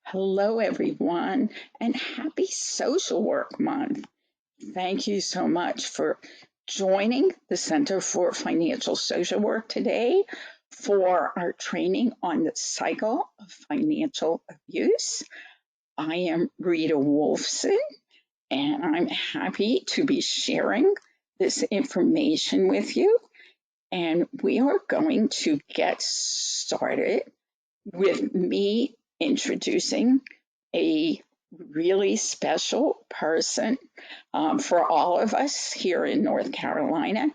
Hello, everyone, and happy Social Work Month. Thank you so much for joining the Center for Financial Social Work today for our training on the cycle of financial abuse. I am Rita Wolfson, and I'm happy to be sharing this information with you. And we are going to get started with me introducing a really special person for all of us here in North Carolina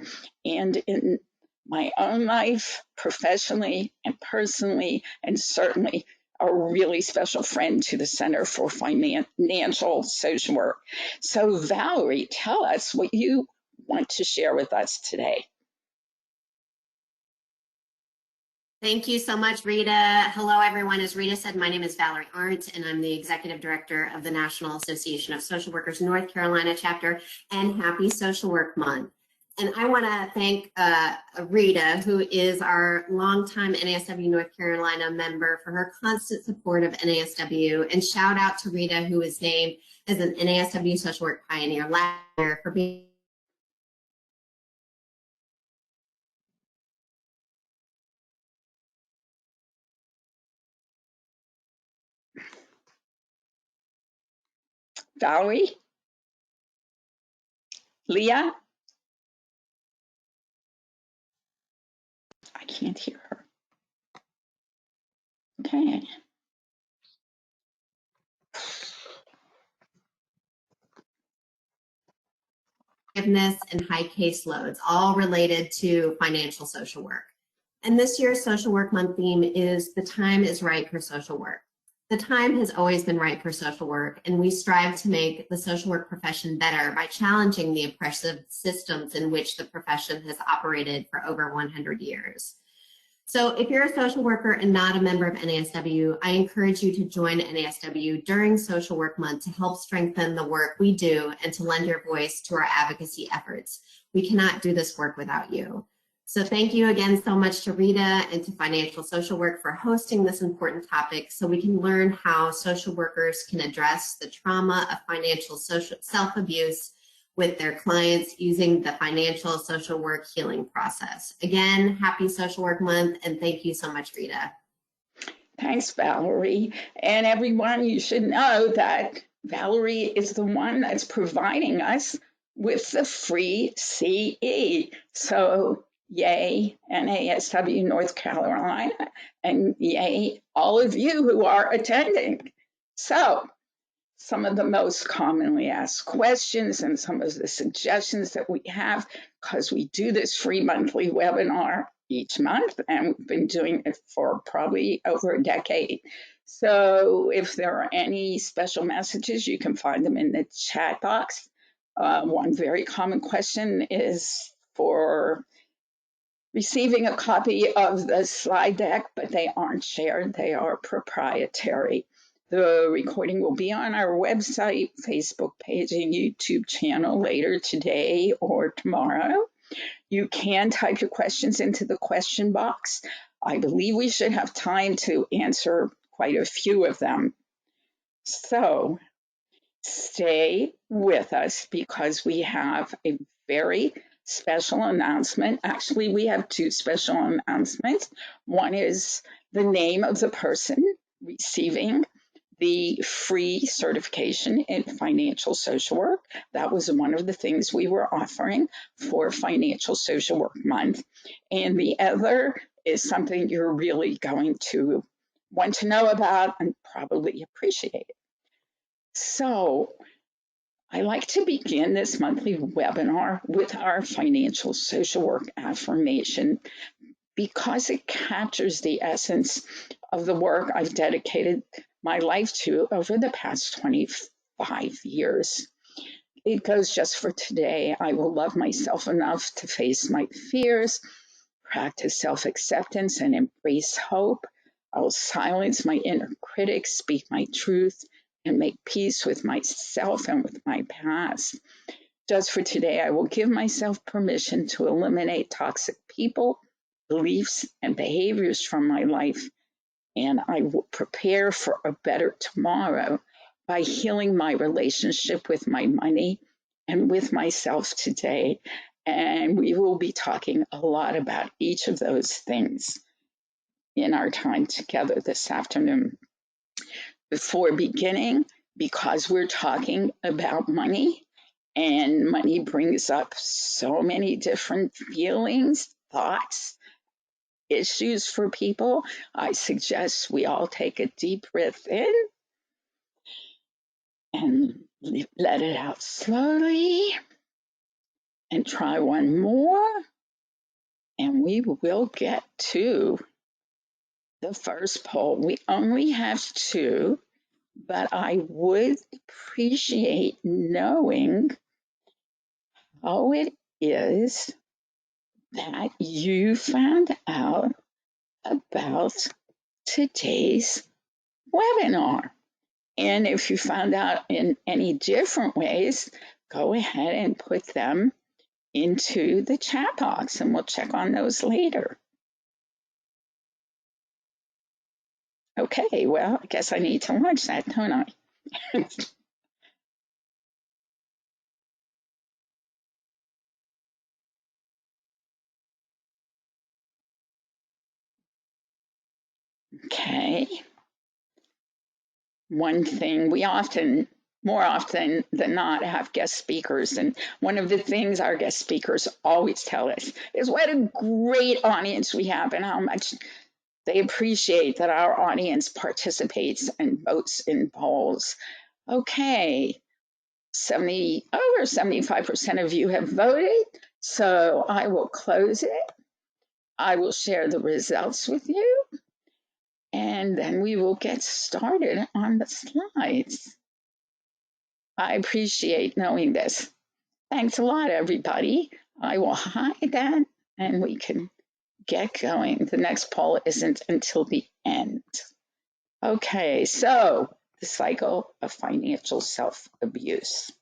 and in my own life, professionally and personally, and certainly a really special friend to the Center for Financial Social Work. So, Valerie, tell us what you want to share with us today. Thank you so much, Rita. Hello, everyone. As Rita said, my name is Valerie Arndt, and I'm the Executive Director of the National Association of Social Workers North Carolina chapter, and happy Social Work Month. And I want to thank Rita, who is our longtime NASW North Carolina member, for her constant support of NASW, and shout out to Rita, who is named as an NASW Social Work Pioneer last year for being Valerie? Leah? I can't hear her. Okay. forgiveness and high caseloads, all related to financial social work. And this year's Social Work Month theme is "The Time is Right for Social Work." The time has always been right for social work, and we strive to make the social work profession better by challenging the oppressive systems in which the profession has operated for over 100 years. So if you're a social worker and not a member of NASW, I encourage you to join NASW during Social Work Month to help strengthen the work we do and to lend your voice to our advocacy efforts. We cannot do this work without you. So thank you again so much to Rita and to Financial Social Work for hosting this important topic so we can learn how social workers can address the trauma of financial self-abuse with their clients using the financial social work healing process. Again, happy Social Work Month, and thank you so much, Rita. Thanks, Valerie. And everyone, you should know that Valerie is the one that's providing us with the free CE. So, yay, NASW North Carolina, and yay, all of you who are attending. So, some of the most commonly asked questions and some of the suggestions that we have, because we do this free monthly webinar each month, and we've been doing it for probably over a decade. So if there are any special messages, you can find them in the chat box. One very common question is for receiving a copy of the slide deck, but they aren't shared, they are proprietary. The recording will be on our website, Facebook page, and YouTube channel later today or tomorrow. You can type your questions into the question box. I believe we should have time to answer quite a few of them. So stay with us because we have a very special announcement. Actually, we have two special announcements. One is the name of the person receiving the free certification in financial social work. That was one of the things we were offering for Financial Social Work Month. And the other is something you're really going to want to know about and probably appreciate. So I like to begin this monthly webinar with our financial social work affirmation because it captures the essence of the work I've dedicated my life to over the past 25 years. It goes just for today. I will love myself enough to face my fears, practice self-acceptance, and embrace hope. I will silence my inner critic, speak my truth, and make peace with myself and with my past. Just for today, I will give myself permission to eliminate toxic people, beliefs, and behaviors from my life and I will prepare for a better tomorrow by healing my relationship with my money and with myself today. And we will be talking a lot about each of those things in our time together this afternoon. Before beginning, because we're talking about money, and money brings up so many different feelings, thoughts, issues for people, I suggest we all take a deep breath in and let it out slowly, and try one more, and we will get to the first poll. We only have two, but I would appreciate knowing how it is that you found out about today's webinar. And if you found out in any different ways, go ahead and put them into the chat box and we'll check on those later. Okay, well, I guess I need to launch that, don't I? Okay. One thing we often, more often than not, have guest speakers. And one of the things our guest speakers always tell us is what a great audience we have and how much they appreciate that our audience participates and votes in polls. Okay, over 75% of you have voted, so I will close it. I will share the results with you, and then we will get started on the slides. I appreciate knowing this. Thanks a lot, everybody. I will hide that, and we can get going. The next poll isn't until the end. Okay, so the cycle of financial self-abuse.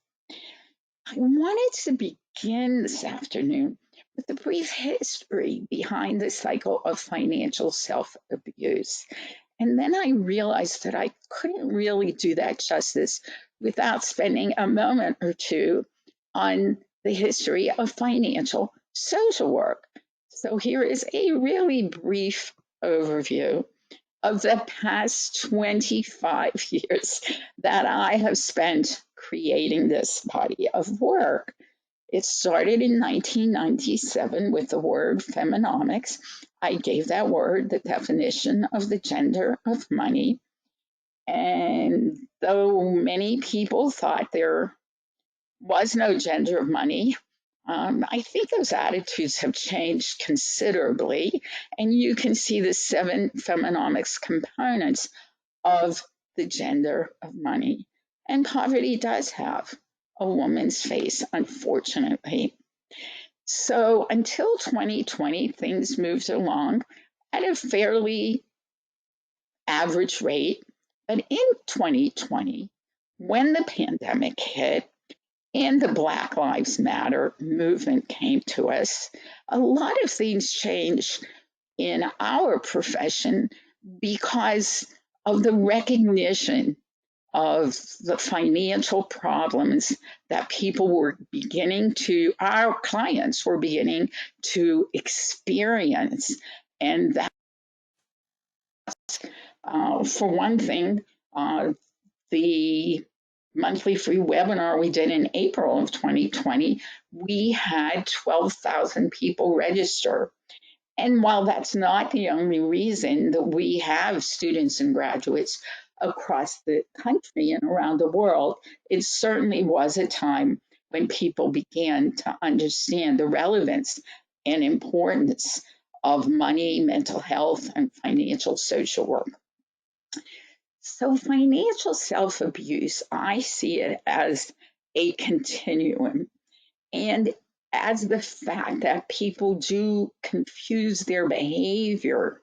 I wanted to begin this afternoon with a brief history behind the cycle of financial self-abuse. And then I realized that I couldn't really do that justice without spending a moment or two on the history of financial social work. So here is a really brief overview of the past 25 years that I have spent creating this body of work. It started in 1997 with the word feminomics. I gave that word the definition of the gender of money. And though many people thought there was no gender of money, I think those attitudes have changed considerably, and you can see the 7 feminomics components of the gender of money. And poverty does have a woman's face, unfortunately. So until 2020, things moved along at a fairly average rate. But in 2020, when the pandemic hit, and the Black Lives Matter movement came to us, a lot of things changed in our profession because of the recognition of the financial problems that people were beginning to, our clients were beginning to experience. And that, for one thing, the monthly free webinar we did in April of 2020, we had 12,000 people register. And while that's not the only reason that we have students and graduates across the country and around the world, it certainly was a time when people began to understand the relevance and importance of money, mental health, and financial social work. So financial self-abuse, I see it as a continuum. And as the fact that people do confuse their behavior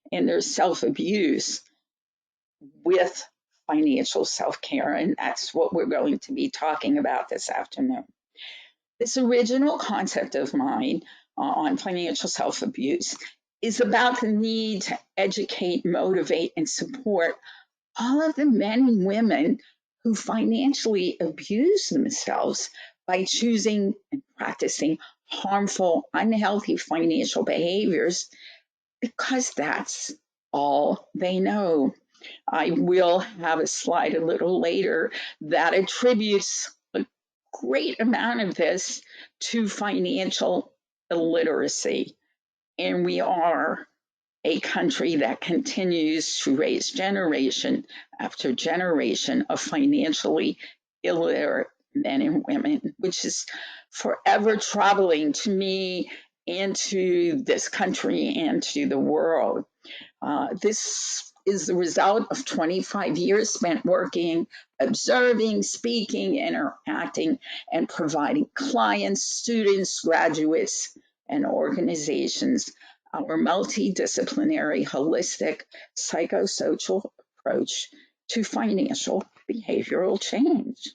and their self-abuse with financial self-care. And that's what we're going to be talking about this afternoon. This original concept of mine on financial self-abuse is about the need to educate, motivate, and support all of the men and women who financially abuse themselves by choosing and practicing harmful, unhealthy financial behaviors because that's all they know. I will have a slide a little later that attributes a great amount of this to financial illiteracy. And we are a country that continues to raise generation after generation of financially illiterate men and women, which is forever troubling to me and to this country and to the world. This is the result of 25 years spent working, observing, speaking, interacting, and providing clients, students, graduates, and organizations our multidisciplinary, holistic, psychosocial approach to financial behavioral change.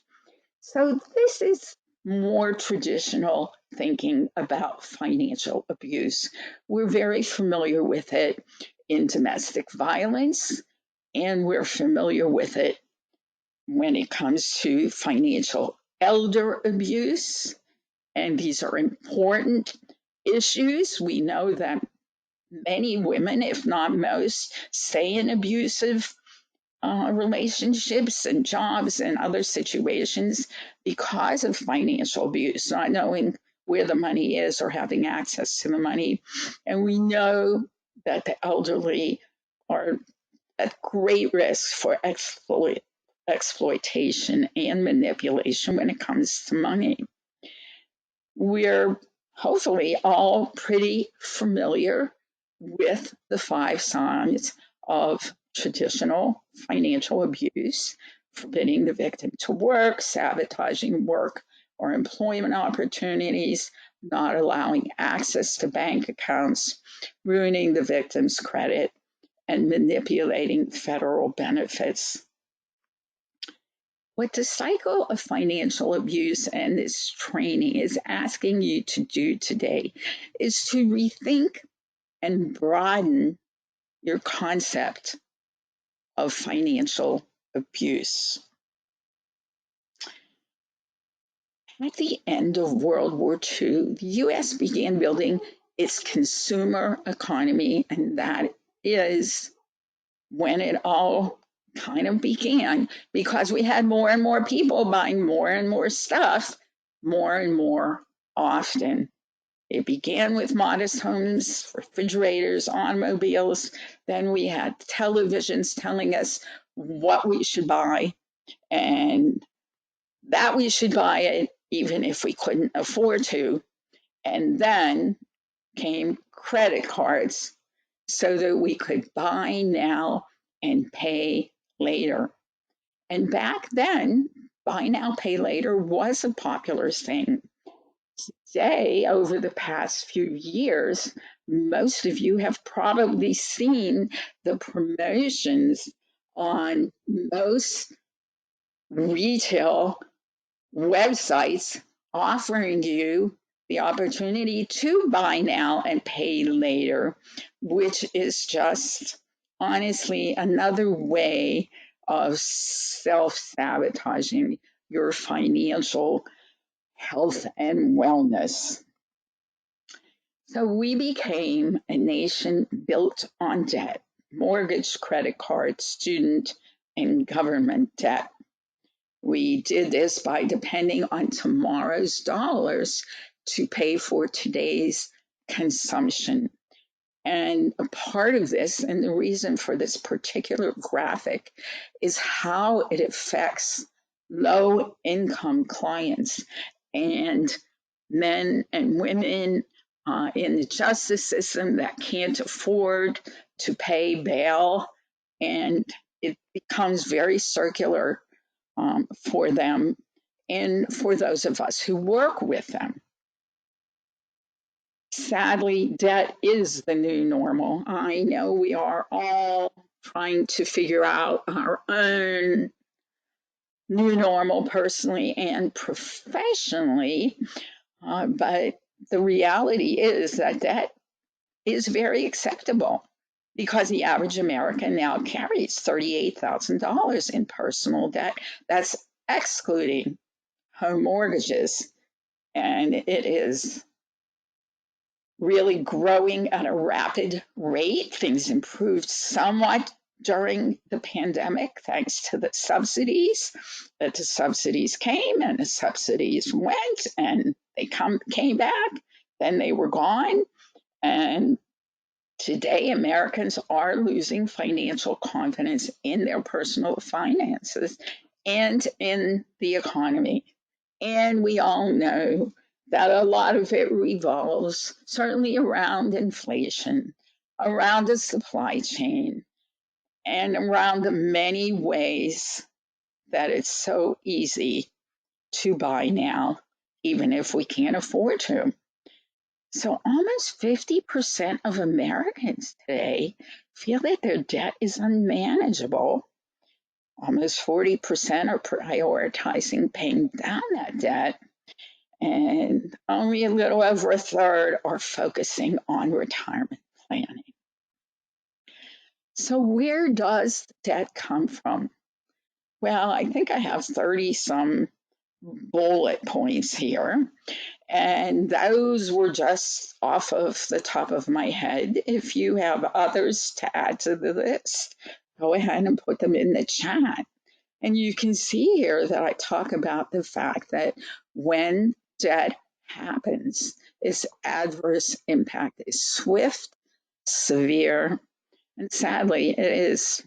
So, this is more traditional thinking about financial abuse. We're very familiar with it in domestic violence, and we're familiar with it when it comes to financial elder abuse. And these are important issues. We know that many women, if not most, stay in abusive relationships and jobs and other situations because of financial abuse, not knowing where the money is or having access to the money. And we know that the elderly are at great risk for exploitation and manipulation when it comes to money. We're hopefully all pretty familiar with the 5 signs of traditional financial abuse: forbidding the victim to work, sabotaging work or employment opportunities, not allowing access to bank accounts, ruining the victim's credit, and manipulating federal benefits. What the cycle of financial abuse and this training is asking you to do today is to rethink and broaden your concept of financial abuse. At the end of World War II, the US began building its consumer economy, and that is when it all kind of began, because we had more and more people buying more and more stuff more and more often. It began with modest homes, refrigerators, automobiles. Then we had televisions telling us what we should buy and that we should buy it even if we couldn't afford to. And then came credit cards so that we could buy now and pay later. And back then, buy now, pay later was a popular thing. Today, over the past few years, most of you have probably seen the promotions on most retail websites offering you the opportunity to buy now and pay later, which is just honestly another way of self sabotaging your financial health and wellness. So we became a nation built on debt: mortgage, credit card, student, and government debt. We did this by depending on tomorrow's dollars to pay for today's consumption. And a part of this, and the reason for this particular graphic, is how it affects low income clients and men and women in the justice system that can't afford to pay bail. And it becomes very circular for them and for those of us who work with them. Sadly, debt is the new normal. I know we are all trying to figure out our own new normal personally and professionally, but the reality is that debt is very acceptable because the average American now carries $38,000 in personal debt. That's excluding home mortgages. And it is really growing at a rapid rate. Things improved somewhat during the pandemic thanks to the subsidies. But the subsidies came and the subsidies went and they came back, then they were gone. And today, Americans are losing financial confidence in their personal finances and in the economy. And we all know that a lot of it revolves certainly around inflation, around the supply chain, and around the many ways that it's so easy to buy now, even if we can't afford to. So almost 50% of Americans today feel that their debt is unmanageable. Almost 40% are prioritizing paying down that debt. And only a little over a third are focusing on retirement planning. So where does debt come from? Well, I think I have 30 some bullet points here. And those were just off of the top of my head. If you have others to add to the list, go ahead and put them in the chat. And you can see here that I talk about the fact that when debt happens, its adverse impact is swift, severe, and sadly, it is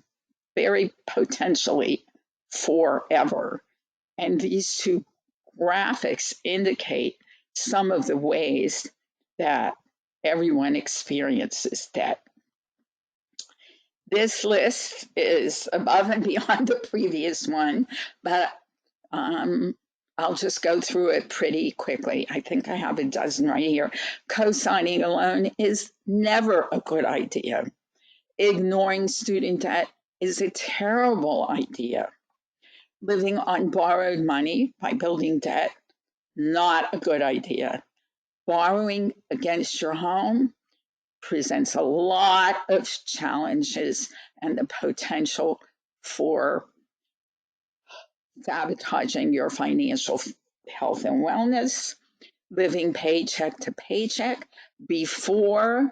very potentially forever. And these two graphics indicate some of the ways that everyone experiences debt. This list is above and beyond the previous one, but I'll just go through it pretty quickly. I think I have a dozen right here. Co-signing a loan is never a good idea. Ignoring student debt is a terrible idea. Living on borrowed money by building debt, not a good idea. Borrowing against your home presents a lot of challenges and the potential for sabotaging your financial health and wellness. Living paycheck to paycheck. Before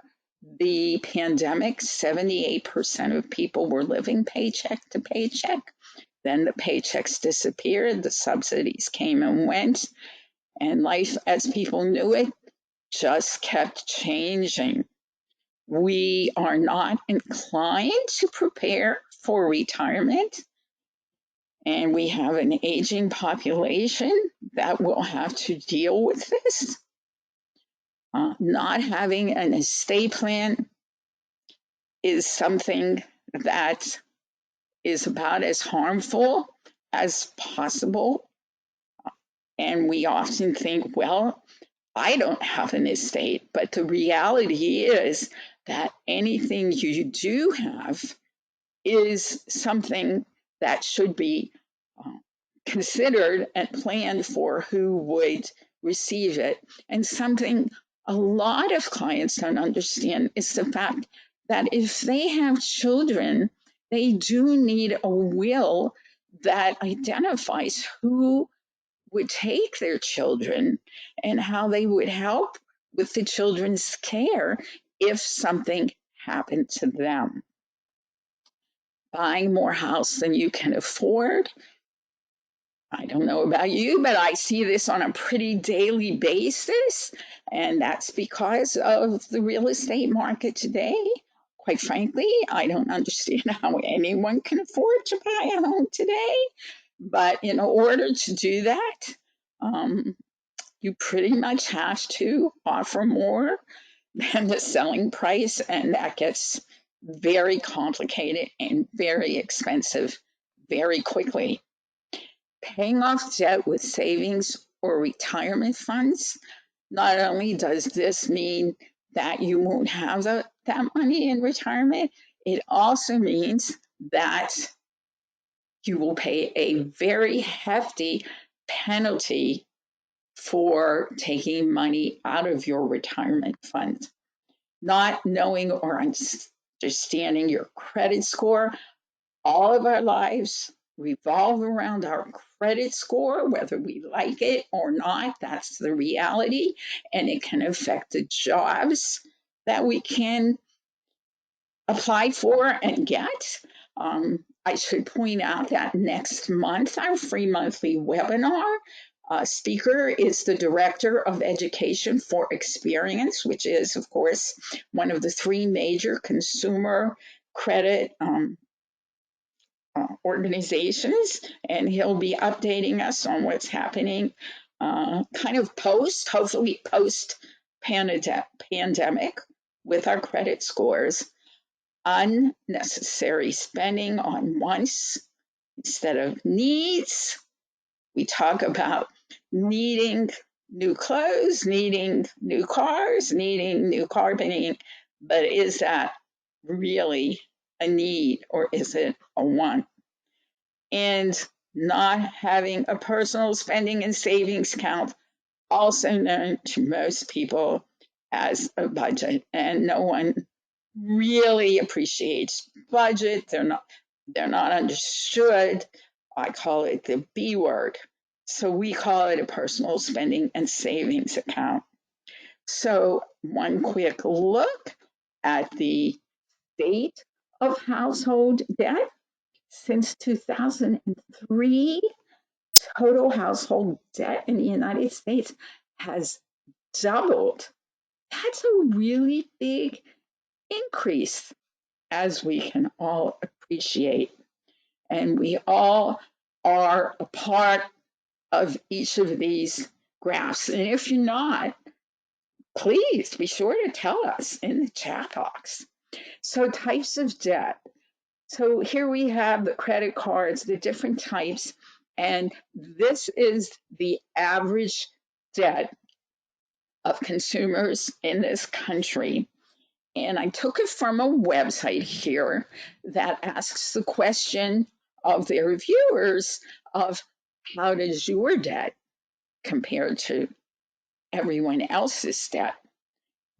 the pandemic, 78% of people were living paycheck to paycheck. Then the paychecks disappeared, the subsidies came and went, and life as people knew it just kept changing. We are not inclined to prepare for retirement, and we have an aging population that will have to deal with this. Not having an estate plan is something that is about as harmful as possible. And we often think, well, I don't have an estate. But the reality is that anything you do have is something that should be considered and planned for who would receive it. And something a lot of clients don't understand is the fact that if they have children, they do need a will that identifies who would take their children and how they would help with the children's care if something happened to them. Buying more house than you can afford. I don't know about you, but I see this on a pretty daily basis. And that's because of the real estate market today. Quite frankly, I don't understand how anyone can afford to buy a home today. But in order to do that, you pretty much have to offer more than the selling price. And that gets very complicated and very expensive very quickly. Paying off debt with savings or retirement funds, not only does this mean that you won't have that money in retirement, it also means that you will pay a very hefty penalty for taking money out of your retirement fund. not knowing or understanding your credit score. All of our lives revolve around our credit score, whether we like it or not. That's the reality. And it can affect the jobs that we can apply for and get. I should point out that next month, our free monthly webinar speaker is the Director of Education for Experience, which is, of course, one of the three major consumer credit organizations, and he'll be updating us on what's happening kind of hopefully post pandemic with our credit scores. Unnecessary spending on wants instead of needs. We talk about needing new clothes, needing new cars, needing new carpeting, but is that really a need or is it a want? And not having a personal spending and savings account, also known to most people as a budget, and no one really appreciates budget. They're not understood. I call it the B word. So we call it a personal spending and savings account. So one quick look at the state of household debt. Since 2003, total household debt in the United States has doubled. That's a really big increase, as we can all appreciate. And we all are a part of each of these graphs. And if you're not, please be sure to tell us in the chat box. So, types of debt. So, here we have the credit cards, the different types, and this is the average debt of consumers in this country. And I took it from a website here that asks the question of their viewers of how does your debt compare to everyone else's debt?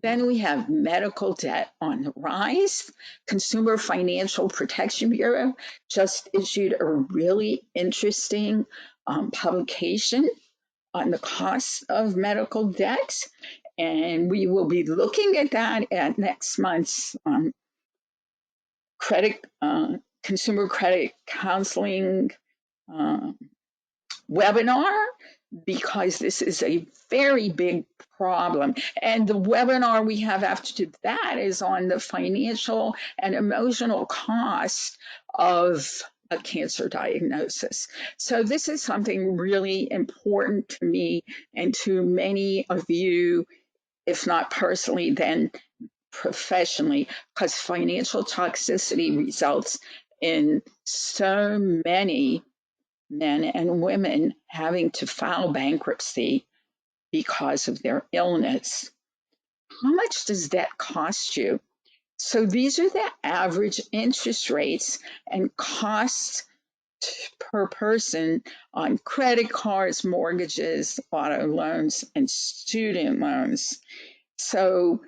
Then we have medical debt on the rise. Consumer Financial Protection Bureau just issued a really interesting publication on the cost of medical debt. And we will be looking at that at next month's credit, consumer credit counseling webinar, because this is a very big problem. And the webinar we have after that is on the financial and emotional cost of a cancer diagnosis. So this is something really important to me and to many of you, if not personally, then professionally, because financial toxicity results in so many men and women having to file bankruptcy because of their illness. How much does that cost you? So these are the average interest rates and costs per person on credit cards, mortgages, auto loans, and student loans. So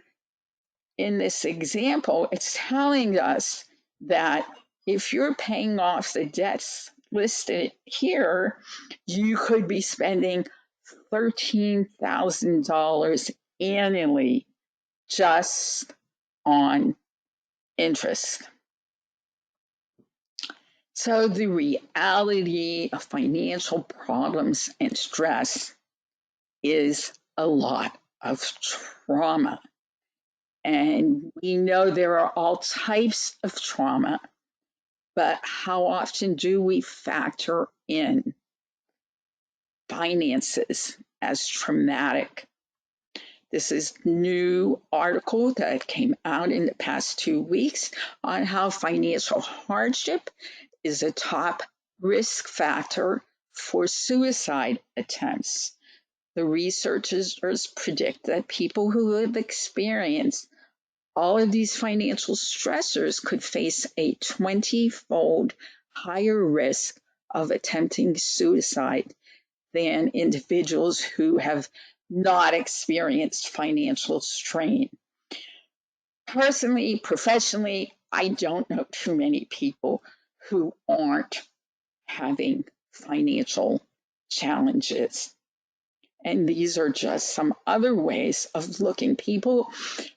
in this example, it's telling us that if you're paying off the debts listed here, you could be spending $13,000 annually just on interest. So the reality of financial problems and stress is a lot of trauma. And we know there are all types of trauma, but how often do we factor in finances as traumatic? This is a new article that came out in the past 2 weeks on how financial hardship is a top risk factor for suicide attempts. The researchers predict that people who have experienced all of these financial stressors could face a 20-fold higher risk of attempting suicide than individuals who have not experienced financial strain. Personally, professionally, I don't know too many people who aren't having financial challenges. And these are just some other ways of looking. People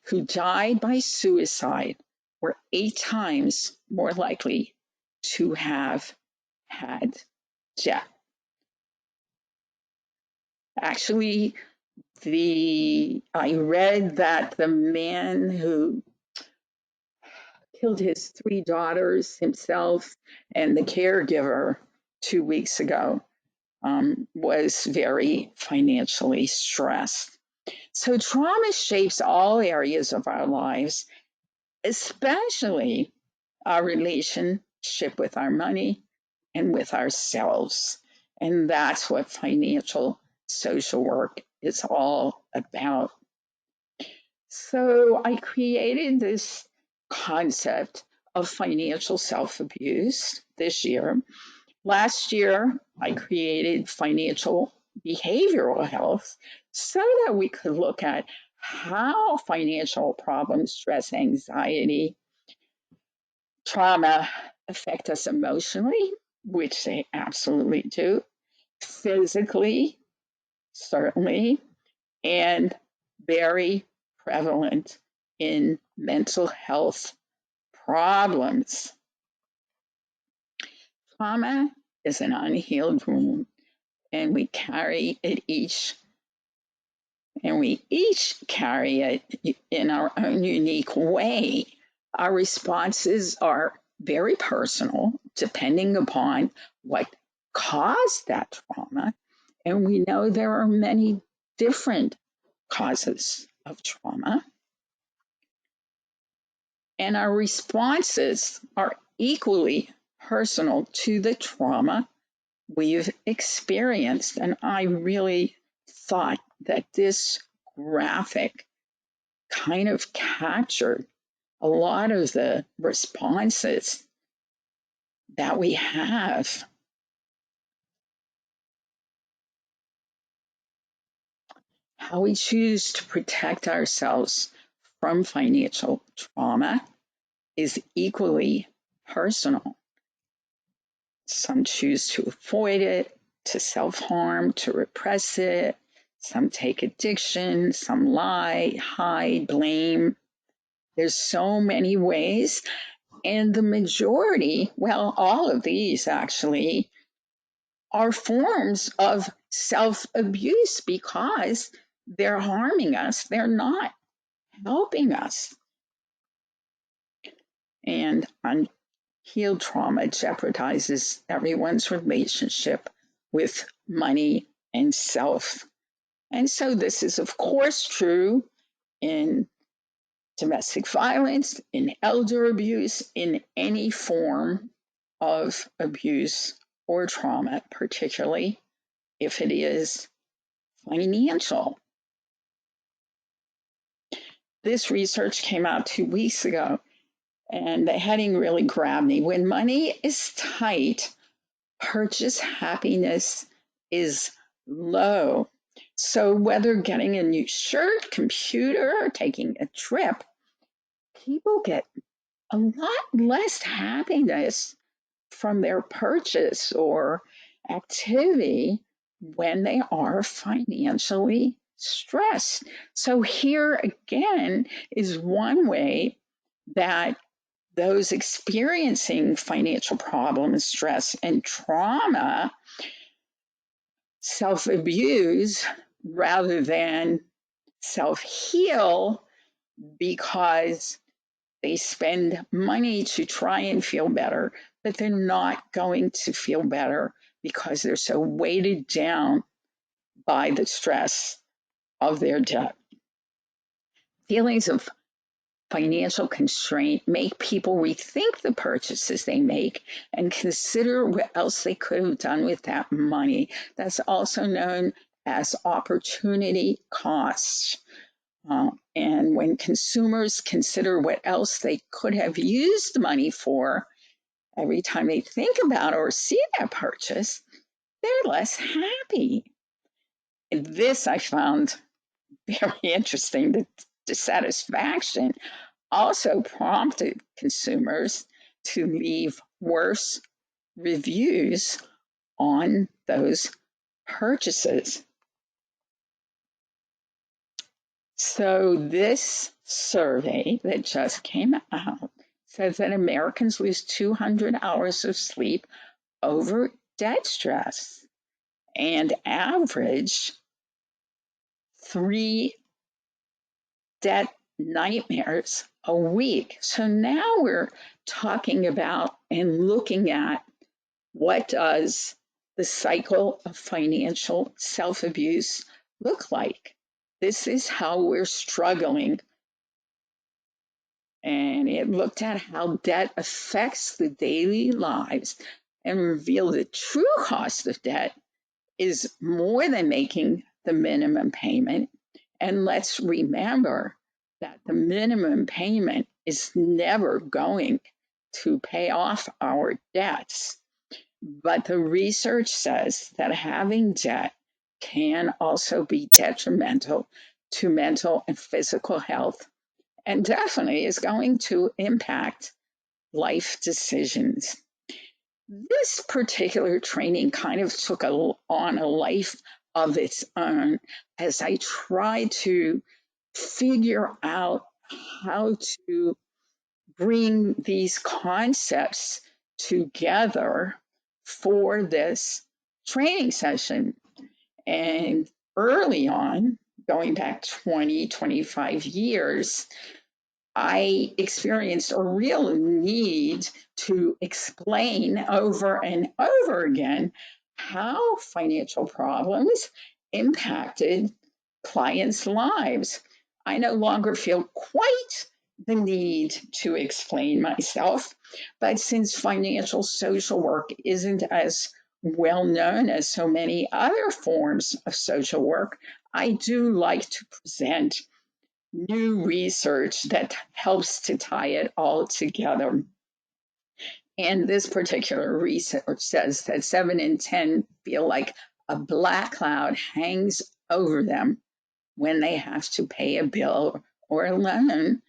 who died by suicide were 8 times more likely to have had death. Actually, I read that the man who killed his 3 daughters himself and the caregiver 2 weeks ago was very financially stressed. So trauma shapes all areas of our lives, especially our relationship with our money and with ourselves. And that's what financial social work is all about. So I created this concept of financial self abuse this year. Last year, I created financial behavioral health so that we could look at how financial problems, stress, anxiety, trauma affect us emotionally, which they absolutely do, physically, certainly, and very prevalent in mental health problems. Trauma is an unhealed wound, and we each carry it in our own unique way. Our responses are very personal, depending upon what caused that trauma. And we know there are many different causes of trauma. And our responses are equally personal to the trauma we've experienced. And I really thought that this graphic kind of captured a lot of the responses that we have. How we choose to protect ourselves from financial trauma is equally personal. Some choose to avoid it, to self harm, to repress it. Some take addiction, some lie, hide, blame. There's so many ways. And the majority, well, all of these actually, are forms of self abuse because they're harming us, they're not helping us. And unhealed trauma jeopardizes everyone's relationship with money and self. And so, this is, of course, true in domestic violence, in elder abuse, in any form of abuse or trauma, particularly if it is financial. This research came out 2 weeks ago, and the heading really grabbed me. When money is tight, purchase happiness is low. So, whether getting a new shirt, computer, or taking a trip, people get a lot less happiness from their purchase or activity when they are financially stressed. So, here again is one way that those experiencing financial problems, stress, and trauma self abuse rather than self heal because they spend money to try and feel better, but they're not going to feel better because they're so weighted down by the stress of their debt. Feelings of financial constraint make people rethink the purchases they make and consider what else they could have done with that money. That's also known as opportunity costs. And when consumers consider what else they could have used the money for, every time they think about or see that purchase, they're less happy. And this I found very interesting, the dissatisfaction also prompted consumers to leave worse reviews on those purchases. So this survey that just came out says that Americans lose 200 hours of sleep over debt stress and average 3 debt nightmares a week. So now we're talking about and looking at what does the cycle of financial self-abuse look like. This is how we're struggling. And it looked at how debt affects the daily lives and revealed the true cost of debt is more than making the minimum payment. And let's remember that the minimum payment is never going to pay off our debts. But the research says that having debt can also be detrimental to mental and physical health, and definitely is going to impact life decisions. This particular training kind of took on a life of its own as I tried to figure out how to bring these concepts together for this training session. And early on, going back 20, 25 years, I experienced a real need to explain over and over again how financial problems impacted clients' lives. I no longer feel quite the need to explain myself, but since financial social work isn't as well known as so many other forms of social work, I do like to present new research that helps to tie it all together. And this particular research says that 7 in 10 feel like a black cloud hangs over them when they have to pay a bill or a loan.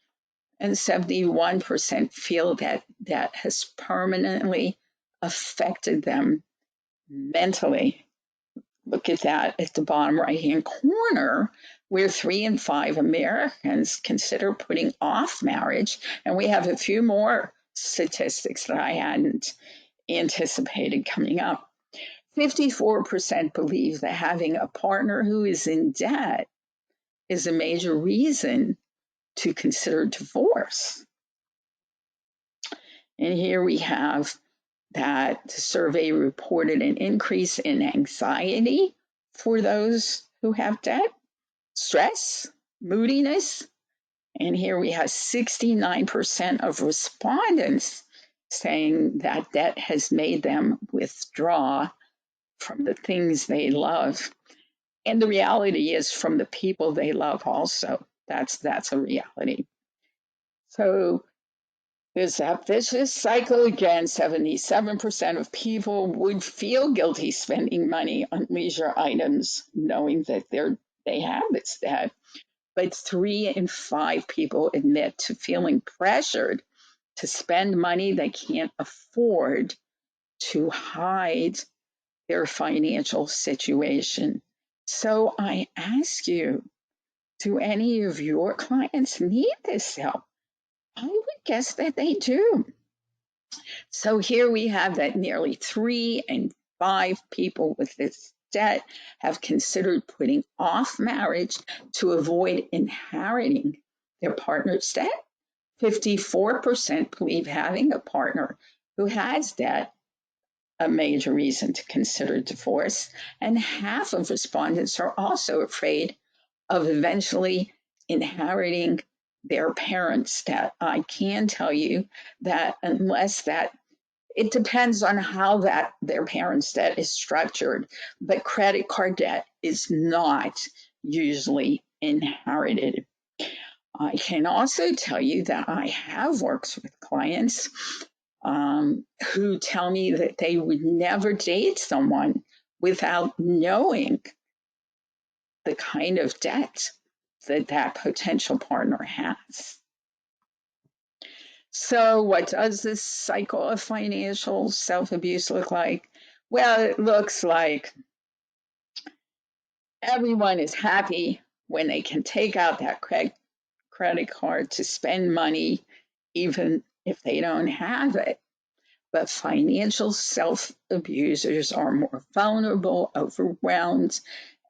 And 71% feel that that has permanently affected them mentally. Look at that at the bottom right-hand corner, where 3 in 5 Americans consider putting off marriage. And we have a few more statistics that I hadn't anticipated coming up. 54% believe that having a partner who is in debt is a major reason to consider divorce. And here we have that the survey reported an increase in anxiety for those who have debt, stress, moodiness. And here we have 69% of respondents saying that debt has made them withdraw from the things they love. And the reality is from the people they love also. That's a reality. So there's that vicious cycle again. 77% of people would feel guilty spending money on leisure items, knowing that they have this debt. But 3 in 5 people admit to feeling pressured to spend money they can't afford to hide their financial situation. So I ask you, do any of your clients need this help? I would guess that they do. So here we have that nearly 3 in 5 people with this debt have considered putting off marriage to avoid inheriting their partner's debt. 54% believe having a partner who has debt a major reason to consider divorce, and half of respondents are also afraid of eventually inheriting their parents' debt. I can tell you that unless that it depends on how that their parents' debt is structured, but credit card debt is not usually inherited. I can also tell you that I have worked with clients who tell me that they would never date someone without knowing the kind of debt that that potential partner has. So, what does this cycle of financial self abuse look like? Well, it looks like everyone is happy when they can take out that credit card to spend money, even if they don't have it. But financial self abusers are more vulnerable, overwhelmed,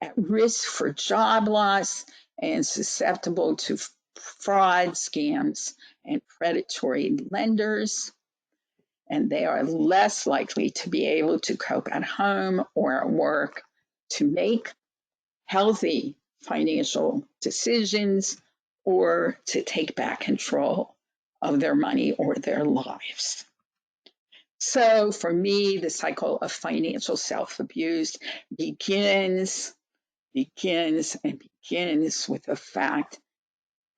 at risk for job loss, and susceptible to fraud, scams, and predatory lenders. And they are less likely to be able to cope at home or at work, to make healthy financial decisions, or to take back control of their money or their lives. So for me, the cycle of financial self-abuse begins, begins with the fact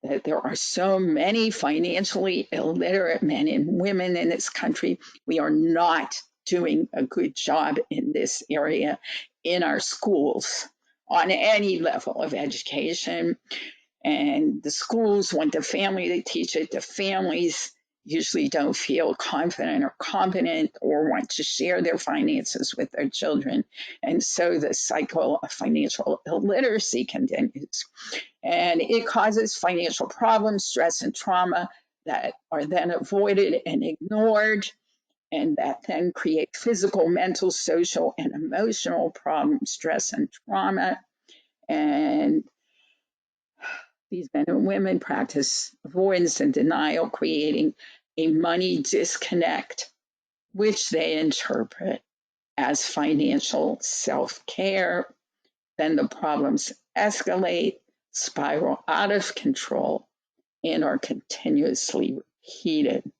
that there are so many financially illiterate men and women in this country. We are not doing a good job in this area in our schools on any level of education. And the schools want the family to teach it. The families usually don't feel confident or competent or want to share their finances with their children. And so the cycle of financial illiteracy continues. And it causes financial problems, stress, and trauma that are then avoided and ignored, and that then create physical, mental, social, and emotional problems, stress, and trauma. And these men and women practice avoidance and denial, creating a money disconnect, which they interpret as financial self care. Then the problems escalate, spiral out of control, and are continuously repeated.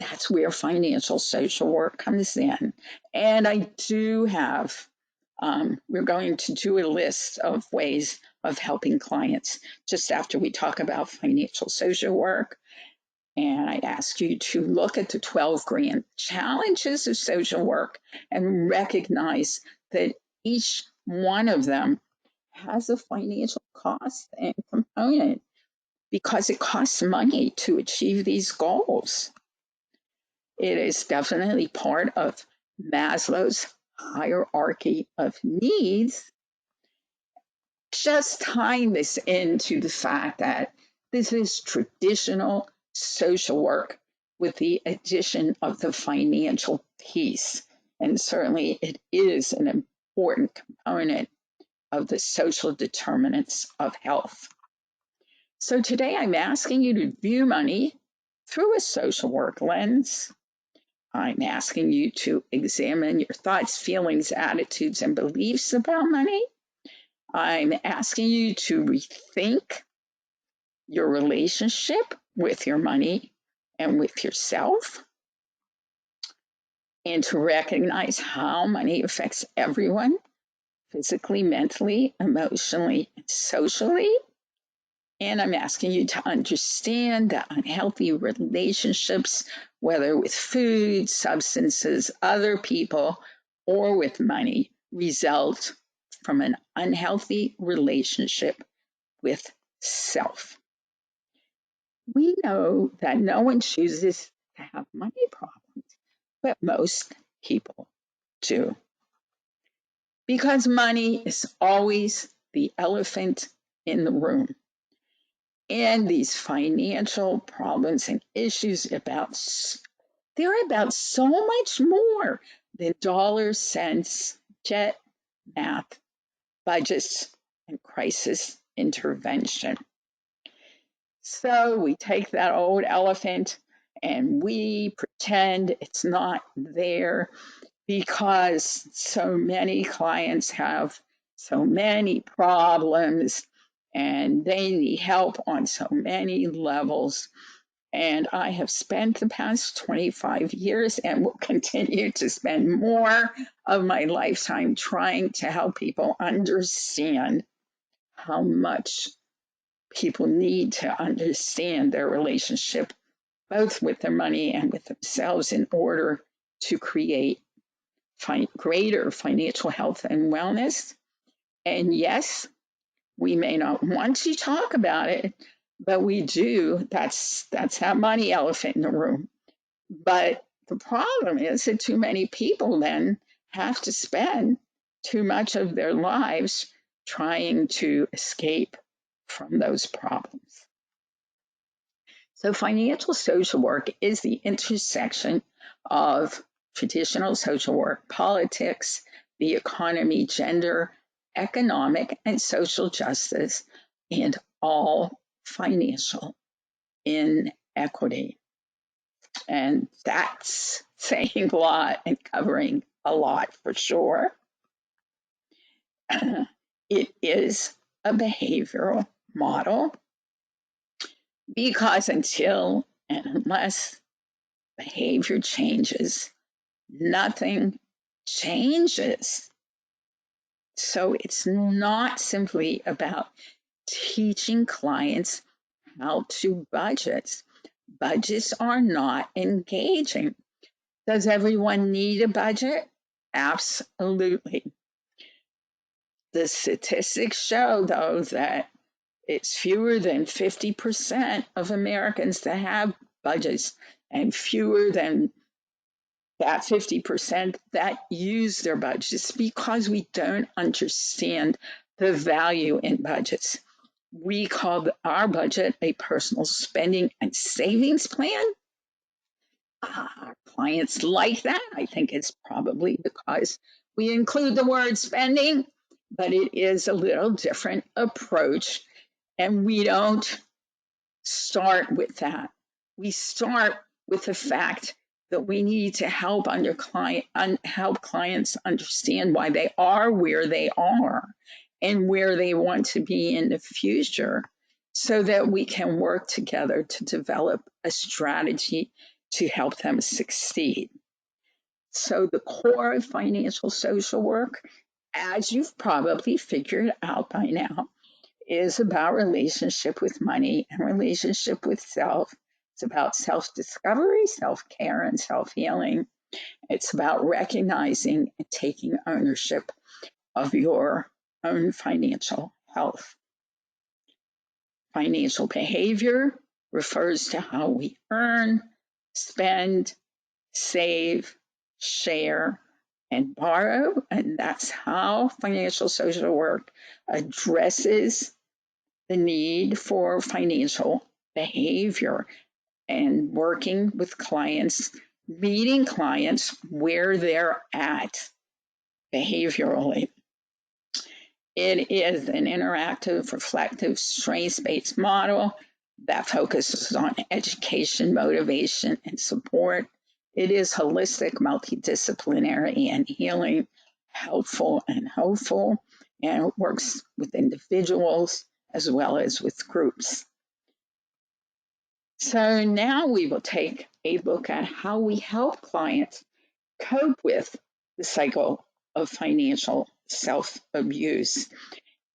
That's where financial social work comes in. And I do have, we're going to do a list of ways of helping clients just after we talk about financial social work. And I ask you to look at the 12 grand challenges of social work and recognize that each one of them has a financial cost and component because it costs money to achieve these goals. It is definitely part of Maslow's hierarchy of needs. Just tying this into the fact that this is traditional social work with the addition of the financial piece. And certainly it is an important component of the social determinants of health. So today I'm asking you to view money through a social work lens. I'm asking you to examine your thoughts, feelings, attitudes, and beliefs about money. I'm asking you to rethink your relationship with your money and with yourself, and to recognize how money affects everyone physically, mentally, emotionally, and socially. And I'm asking you to understand that unhealthy relationships, whether with food, substances, other people, or with money, result from an unhealthy relationship with self. We know that no one chooses to have money problems, but most people do. Because money is always the elephant in the room. And these financial problems and issues they're about so much more than dollars, cents, jet, math, budgets, and crisis intervention. So we take that old elephant and we pretend it's not there because so many clients have so many problems and they need help on so many levels. And I have spent the past 25 years and will continue to spend more of my lifetime trying to help people understand how much people need to understand their relationship, both with their money and with themselves, in order to create greater financial health and wellness. And yes, we may not want to talk about it, but we do. That's that money elephant in the room. But the problem is that too many people then have to spend too much of their lives trying to escape from those problems. So, financial social work is the intersection of traditional social work, politics, the economy, gender, economic, and social justice, and all financial inequity. And that's saying a lot and covering a lot for sure. It is a behavioral model because until and unless behavior changes, nothing changes. So it's not simply about teaching clients how to budget. Budgets are not engaging. Does everyone need a budget? Absolutely. The statistics show, though, that it's fewer than 50% of Americans that have budgets and fewer than that 50% that use their budgets because we don't understand the value in budgets. We call our budget a personal spending and savings plan. Our clients like that. I think it's probably because we include the word spending, but it is a little different approach. And we don't start with that. We start with the fact that we need to help help clients understand why they are where they are and where they want to be in the future so that we can work together to develop a strategy to help them succeed. So the core of financial social work, as you've probably figured out by now, is about relationship with money and relationship with self. It's about self discovery, self care, and self healing. It's about recognizing and taking ownership of your own financial health. Financial behavior refers to how we earn, spend, save, share, and borrow. And that's how financial social work addresses the need for financial behavior and working with clients, meeting clients where they're at behaviorally. It is an interactive, reflective, strengths-based model that focuses on education, motivation, and support. It is holistic, multidisciplinary, and healing, helpful and hopeful, and it works with individuals as well as with groups. So now we will take a look at how we help clients cope with the cycle of financial self-abuse.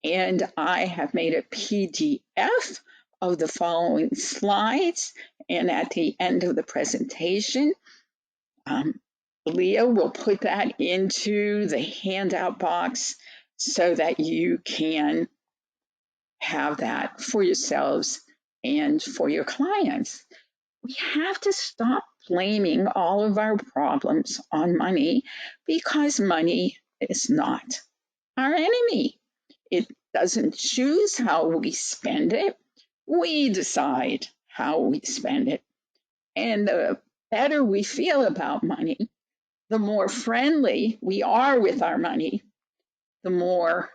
And I have made a PDF of the following slides. And at the end of the presentation, Leah will put that into the handout box so that you can have that for yourselves and for your clients. We have to stop blaming all of our problems on money because money is not our enemy. It doesn't choose how we spend it. We decide how we spend it. And the better we feel about money, the more friendly we are with our money, the more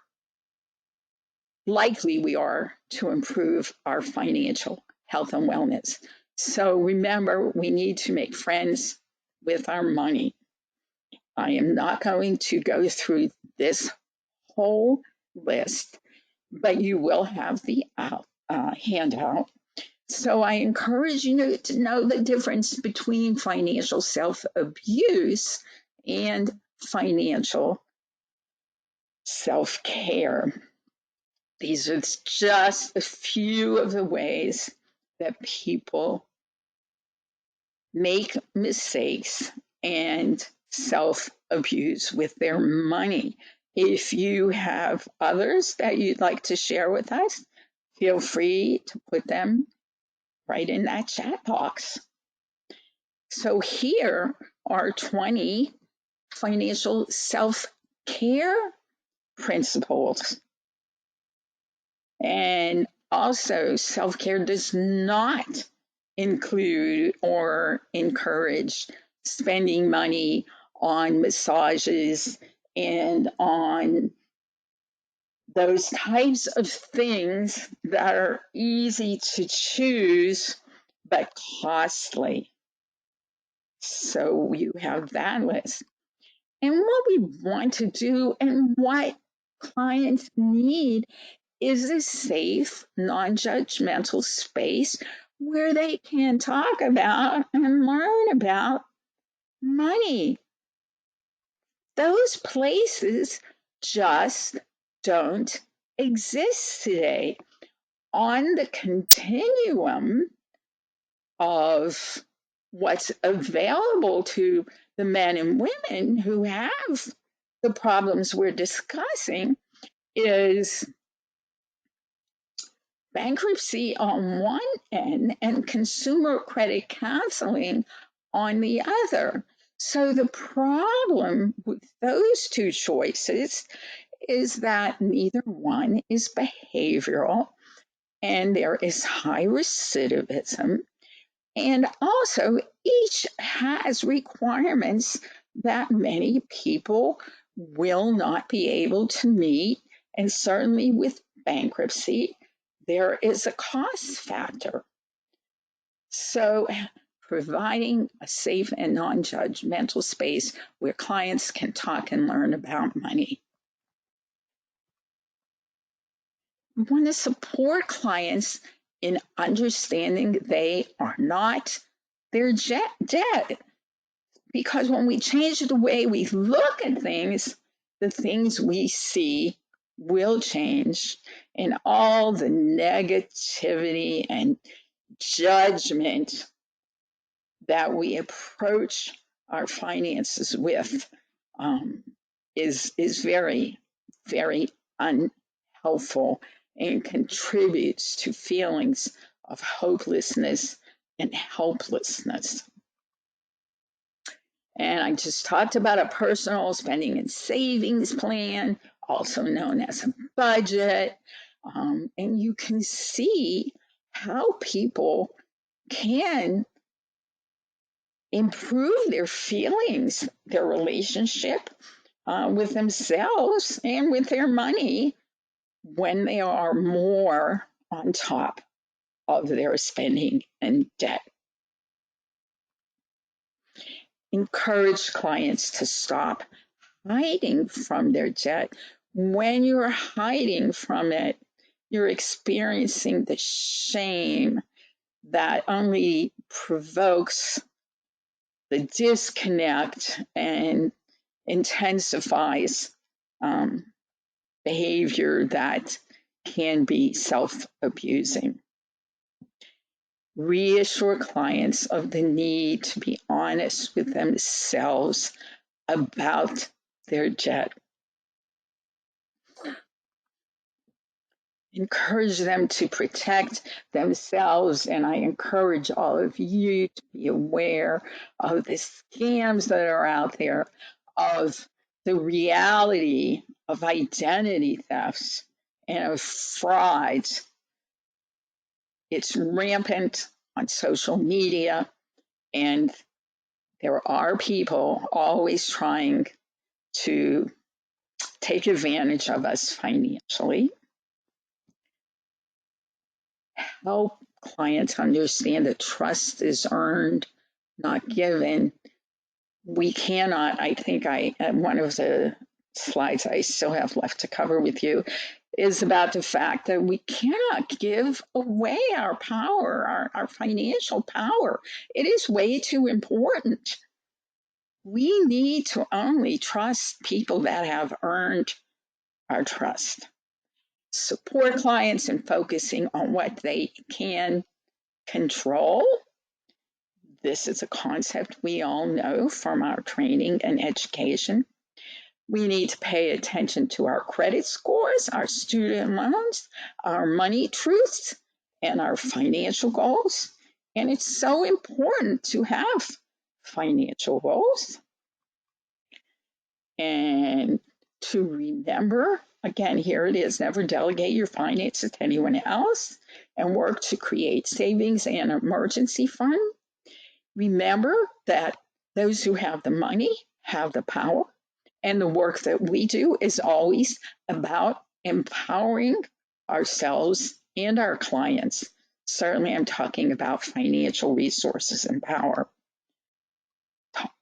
likely we are to improve our financial health and wellness. So remember, we need to make friends with our money. I am not going to go through this whole list, but you will have the handout. So I encourage you to know the difference between financial self-abuse and financial self-care. These are just a few of the ways that people make mistakes and self-abuse with their money. If you have others that you'd like to share with us, feel free to put them right in that chat box. So here are 20 financial self-care principles. And also, self-care does not include or encourage spending money on massages and on those types of things that are easy to choose but costly. So you have that list. And what we want to do and what clients need is a safe, non-judgmental space where they can talk about and learn about money. Those places just don't exist today. On the continuum of what's available to the men and women who have the problems we're discussing is bankruptcy on one end and consumer credit counseling on the other. So the problem with those two choices is that neither one is behavioral and there is high recidivism. And also, each has requirements that many people will not be able to meet. And certainly with bankruptcy, there is a cost factor. So, providing a safe and non judgmental space where clients can talk and learn about money. We want to support clients in understanding they are not their debt. Because when we change the way we look at things, the things we see will change, and all the negativity and judgment that we approach our finances with is very, very unhelpful and contributes to feelings of hopelessness and helplessness. And I just talked about a personal spending and savings plan, also known as a budget. And you can see how people can improve their feelings, their relationship with themselves and with their money when they are more on top of their spending and debt. Encourage clients to stop hiding from their debt. When you're hiding from it, you're experiencing the shame that only provokes the disconnect and intensifies behavior that can be self-abusing. Reassure clients of the need to be honest with themselves about their debt. Encourage them to protect themselves, and I encourage all of you to be aware of the scams that are out there, of the reality of identity thefts and of frauds. It's rampant on social media, and there are people always trying to take advantage of us financially. Help clients understand that trust is earned, not given. We cannot, I think one of the slides I still have left to cover with you is about the fact that we cannot give away our power, our financial power. It is way too important. We need to only trust people that have earned our trust. Support clients in focusing on what they can control. This is a concept we all know from our training and education. We need to pay attention to our credit scores, our student loans, our money truths, and our financial goals. And it's so important to have financial goals and to remember, again, here it is, never delegate your finances to anyone else and work to create savings and an emergency fund. Remember that those who have the money have the power, and the work that we do is always about empowering ourselves and our clients. Certainly, I'm talking about financial resources and power.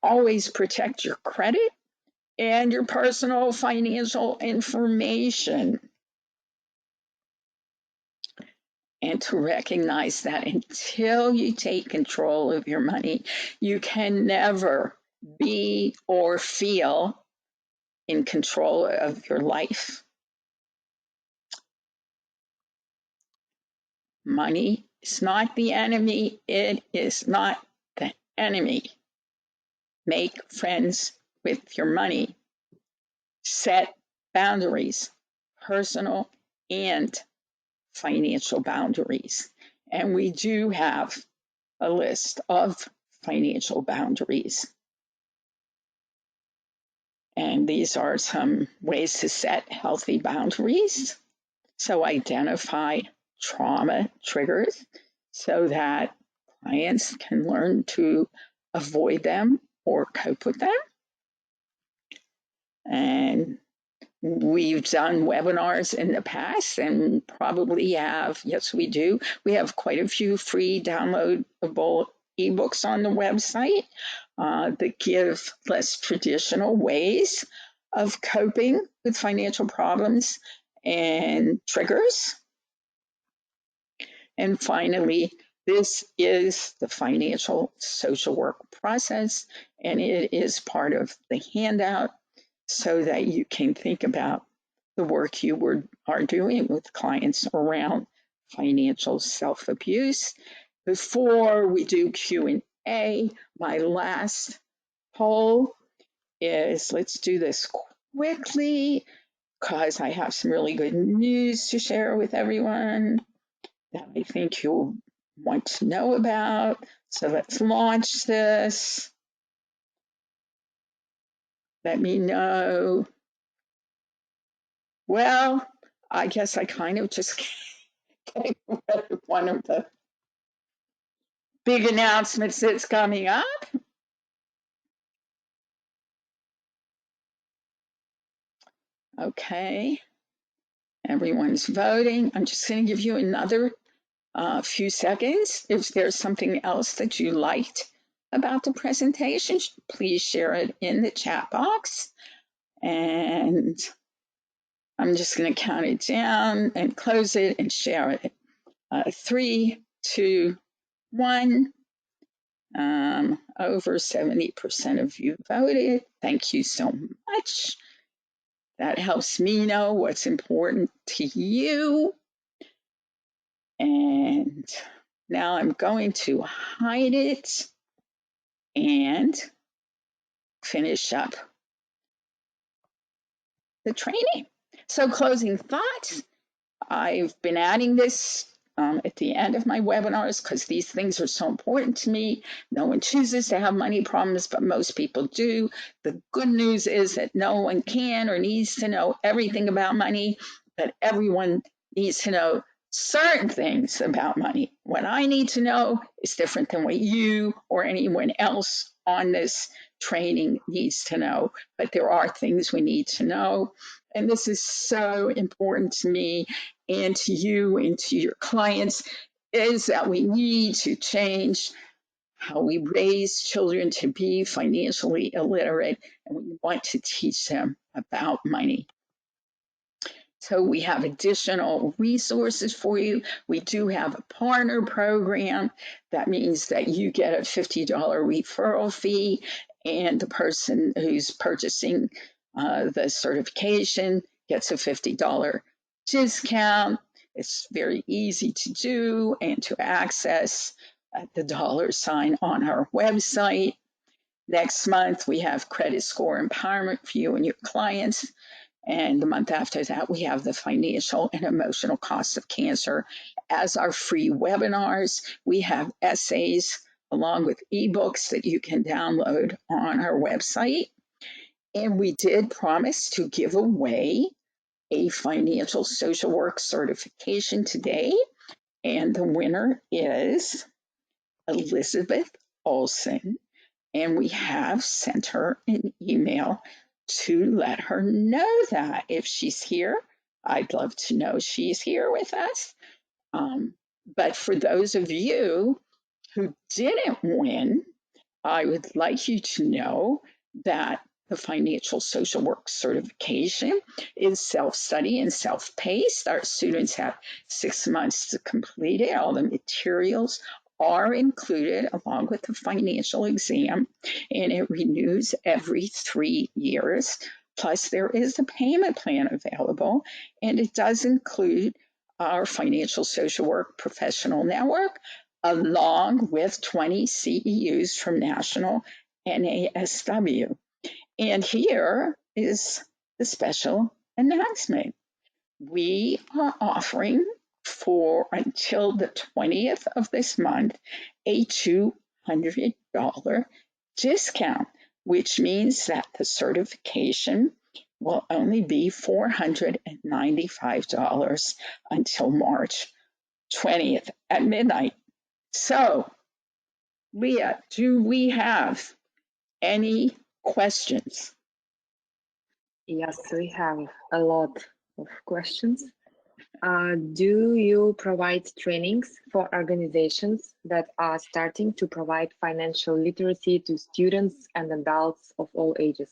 Always protect your credit and your personal financial information. And to recognize that until you take control of your money, you can never be or feel in control of your life. Money is not the enemy. It is not the enemy. Make friends with your money. Set boundaries, personal and financial boundaries. And we do have a list of financial boundaries. And these are some ways to set healthy boundaries. So identify trauma triggers so that clients can learn to avoid them or cope with them. And we've done webinars in the past and probably have, yes, we do. We have quite a few free downloadable ebooks on the website that give less traditional ways of coping with financial problems and triggers. And finally, this is the financial social work process, and it is part of the handout so that you can think about the work you are doing with clients around financial self-abuse. Before we do Q&A, my last poll is, let's do this quickly because I have some really good news to share with everyone that I think you'll want to know about. So let's launch this. Let me know. Well, I guess I kind of just gave one of the big announcements that's coming up. Okay, everyone's voting. I'm just going to give you another few seconds. If there's something else that you liked about the presentation, please share it in the chat box. And I'm just going to count it down and close it and share it. 3, 2, 1. Over 70% of you voted. Thank you so much. That helps me know what's important to you. And now I'm going to hide it and finish up the training. So closing thoughts, I've been adding this at the end of my webinars because these things are so important to me. No one chooses to have money problems, but most people do. The good news is that no one can or needs to know everything about money, but everyone needs to know certain things about money. What I need to know is different than what you or anyone else on this training needs to know, but there are things we need to know. And this is so important to me and to you and to your clients, is that we need to change how we raise children to be financially illiterate, and we want to teach them about money. So we have additional resources for you. We do have a partner program. That means that you get a $50 referral fee, and the person who's purchasing the certification gets a $50 discount. It's very easy to do and to access at the $ sign on our website. Next month, we have credit score empowerment for you and your clients. And the month after that, we have the financial and emotional costs of cancer as our free webinars. We have essays along with ebooks that you can download on our website. And we did promise to give away a financial social work certification today. And the winner is Elizabeth Olson. And we have sent her an email to let her know that if she's here, I'd love to know she's here with us. But for those of you who didn't win, I would like you to know that the financial social work certification is self-study and self-paced. Our students have 6 months to complete it. All the materials are included along with the financial exam, and it renews every 3 years. Plus, there is a payment plan available, and it does include our financial social work professional network, along with 20 CEUs from National NASW. And here is the special announcement. We are offering for until the 20th of this month a $200 discount, which means that the certification will only be $495 until March 20th at midnight. So, Leah, do we have any questions? Yes, we have a lot of questions. Do you provide trainings for organizations that are starting to provide financial literacy to students and adults of all ages?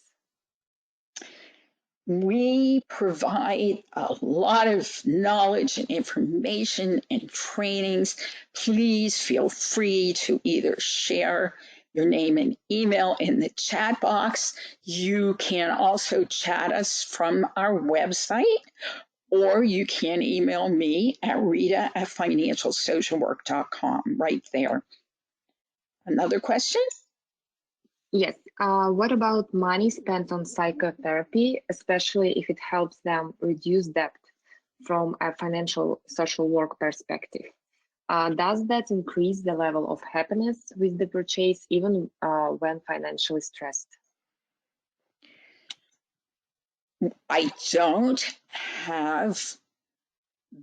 We provide a lot of knowledge and information and trainings. Please feel free to either share your name and email in the chat box. You can also chat us from our website, or you can email me at rita@financialsocialwork.com right there. Another question? Yes. What about money spent on psychotherapy, especially if it helps them reduce debt from a financial social work perspective? Does that increase the level of happiness with the purchase even when financially stressed? I don't have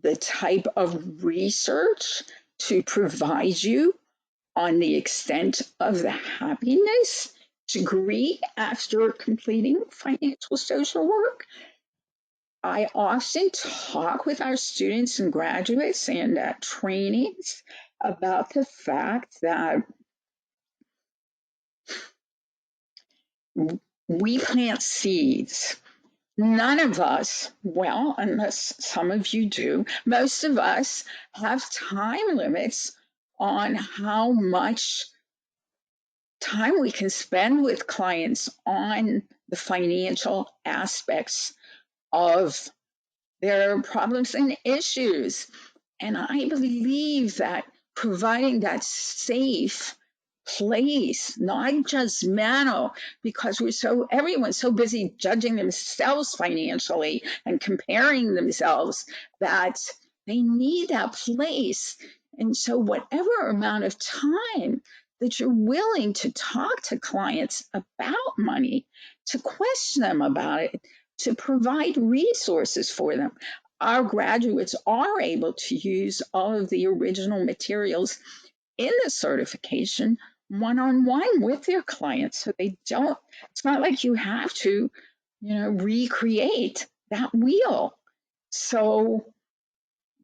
the type of research to provide you on the extent of the happiness degree after completing financial social work. I often talk with our students and graduates and at trainings about the fact that we plant seeds. None of us, well, unless some of you do, most of us have time limits on how much time we can spend with clients on the financial aspects of their problems and issues. And I believe that providing that safe place, not judgmental, because everyone's so busy judging themselves financially and comparing themselves that they need that place. And so, whatever amount of time that you're willing to talk to clients about money, to question them about it, to provide resources for them. Our graduates are able to use all of the original materials in the certification one-on-one with their clients. So they don't, it's not like you have to, recreate that wheel. So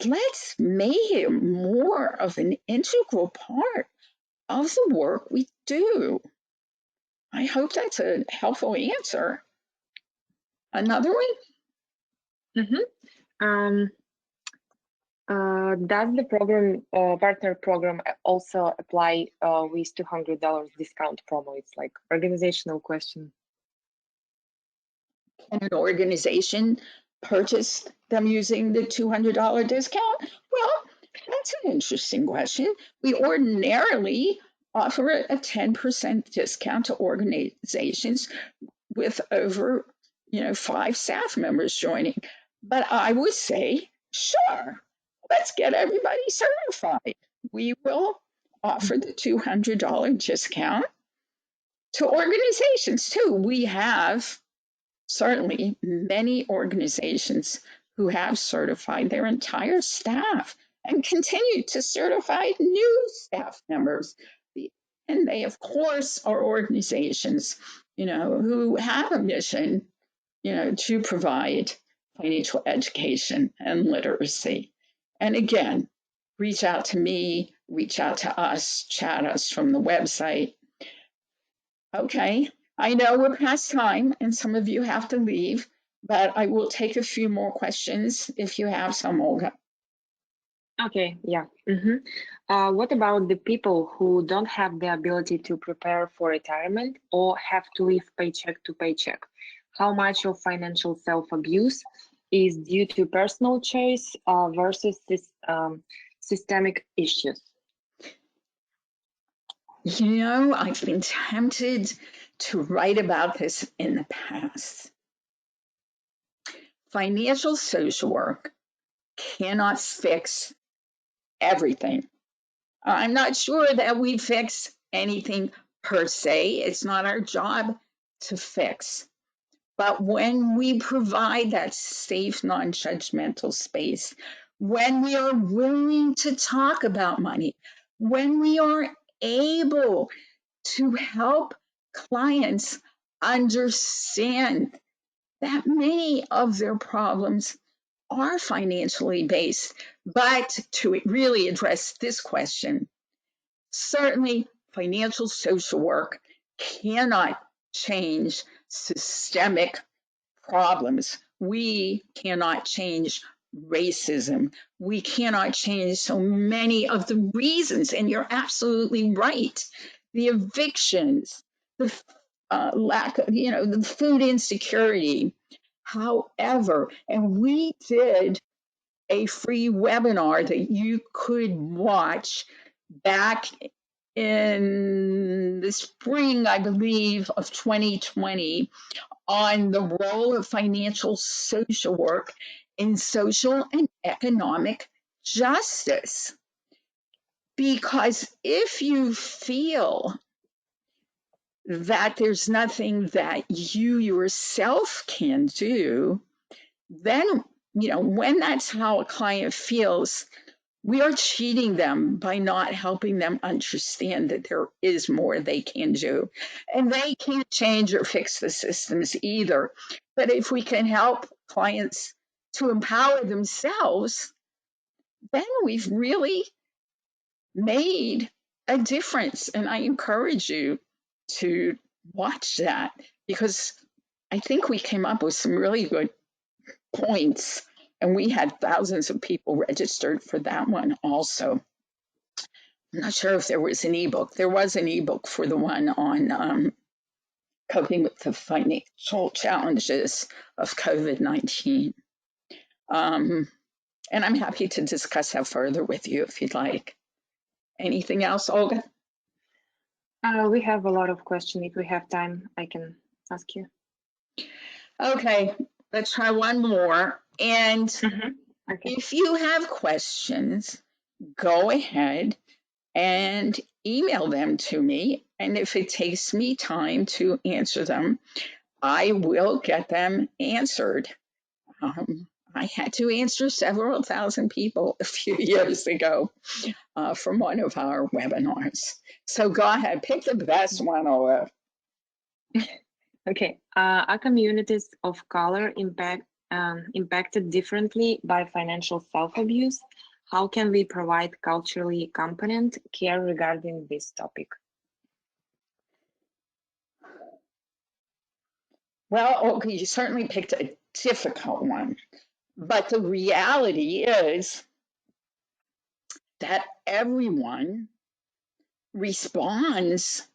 let's make it more of an integral part of the work we do. I hope that's a helpful answer. Another one? Mm-hmm. Does the partner program also apply with $200 discount promo? It's like organizational question. Can an organization purchase them using the $200 discount? Well, that's an interesting question. We ordinarily offer a 10% discount to organizations with over 5 staff members joining. But I would say, sure, let's get everybody certified. We will offer the $200 discount to organizations too. We have certainly many organizations who have certified their entire staff and continue to certify new staff members. And they, of course, are organizations, who have a mission, to provide financial education and literacy. And again, reach out to me, reach out to us, chat us from the website. Okay, I know we're past time and some of you have to leave, but I will take a few more questions if you have some, Olga. Okay, yeah. What about the people who don't have the ability to prepare for retirement or have to live paycheck to paycheck? How much of financial self-abuse is due to personal choice versus this, systemic issues? I've been tempted to write about this in the past. Financial social work cannot fix everything. I'm not sure that we fix anything per se. It's not our job to fix. But when we provide that safe, non-judgmental space, when we are willing to talk about money, when we are able to help clients understand that many of their problems are financially based. But to really address this question, certainly financial social work cannot change systemic problems. We cannot change racism. We cannot change so many of the reasons, and you're absolutely right. The evictions, the lack of, the food insecurity. However, and we did a free webinar that you could watch back in the spring, I believe, of 2020 on the role of financial social work in social and economic justice. Because if you feel that there's nothing that you yourself can do, then, when that's how a client feels, we are cheating them by not helping them understand that there is more they can do. And they can't change or fix the systems either. But if we can help clients to empower themselves, then we've really made a difference. And I encourage you to watch that because I think we came up with some really good points. And we had thousands of people registered for that one also. I'm not sure if there was an ebook. There was an ebook for the one on coping with the financial challenges of COVID-19. And I'm happy to discuss that further with you if you'd like. Anything else, Olga? We have a lot of questions. If we have time, I can ask you. Okay, let's try one more. And Okay. if you have questions, go ahead and email them to me. And if it takes me time to answer them, I will get them answered. I had to answer several thousand people a few years ago from one of our webinars. So go ahead, pick the best one, Ola. Okay. Are communities of color impacted differently by financial self-abuse? How can we provide culturally competent care regarding this topic? Well, okay, you certainly picked a difficult one, but the reality is that everyone responds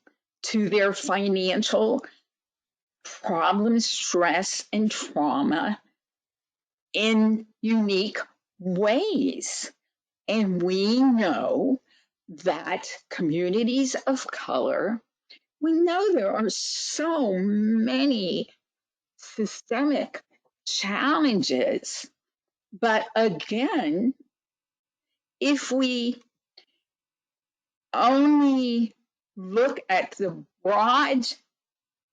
to their financial problems, stress, and trauma in unique ways. And we know that communities of color, we know there are so many systemic challenges. But again, if we only look at the broad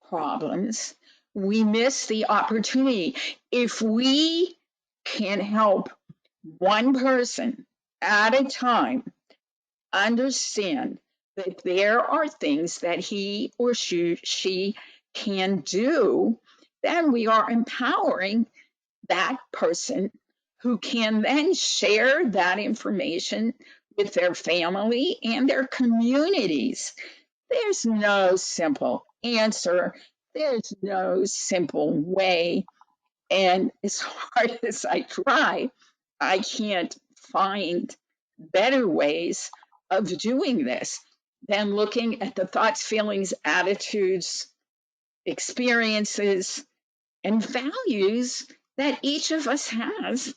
problems, we miss the opportunity. If we can help one person at a time understand that there are things that he or she can do, then we are empowering that person who can then share that information with their family and their communities. There's no simple answer. There's no simple way. And as hard as I try, I can't find better ways of doing this than looking at the thoughts, feelings, attitudes, experiences, and values that each of us has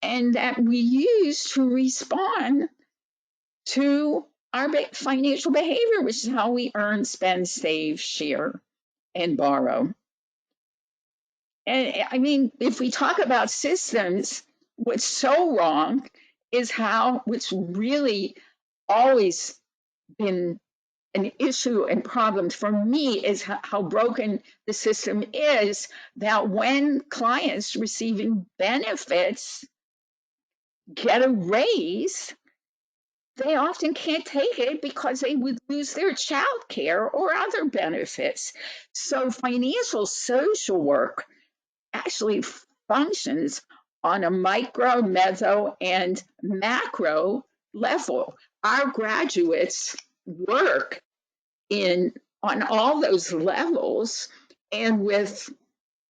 and that we use to respond to our financial behavior, which is how we earn, spend, save, share, and borrow. And I mean, if we talk about systems, what's so wrong is how what's really always been an issue and problem for me is how broken the system is, that when clients receiving benefits get a raise, they often can't take it because they would lose their child care or other benefits. So financial social work actually functions on a micro, meso, and macro level. Our graduates work in on all those levels, and with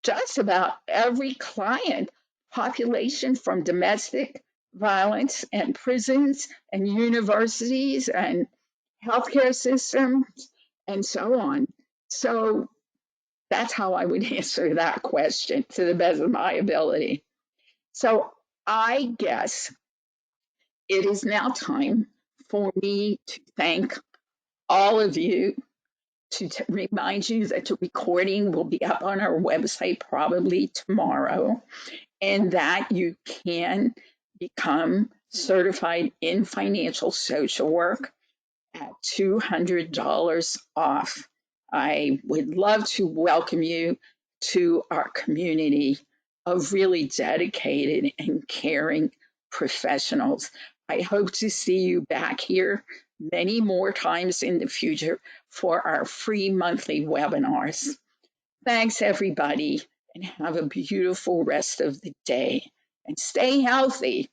just about every client population, from domestic violence and prisons and universities and healthcare systems and so on. So that's how I would answer that question to the best of my ability. So I guess it is now time for me to thank all of you, to remind you that the recording will be up on our website probably tomorrow, and that you can become certified in financial social work at $200 off. I would love to welcome you to our community of really dedicated and caring professionals. I hope to see you back here many more times in the future for our free monthly webinars. Thanks, everybody, and have a beautiful rest of the day. And stay healthy.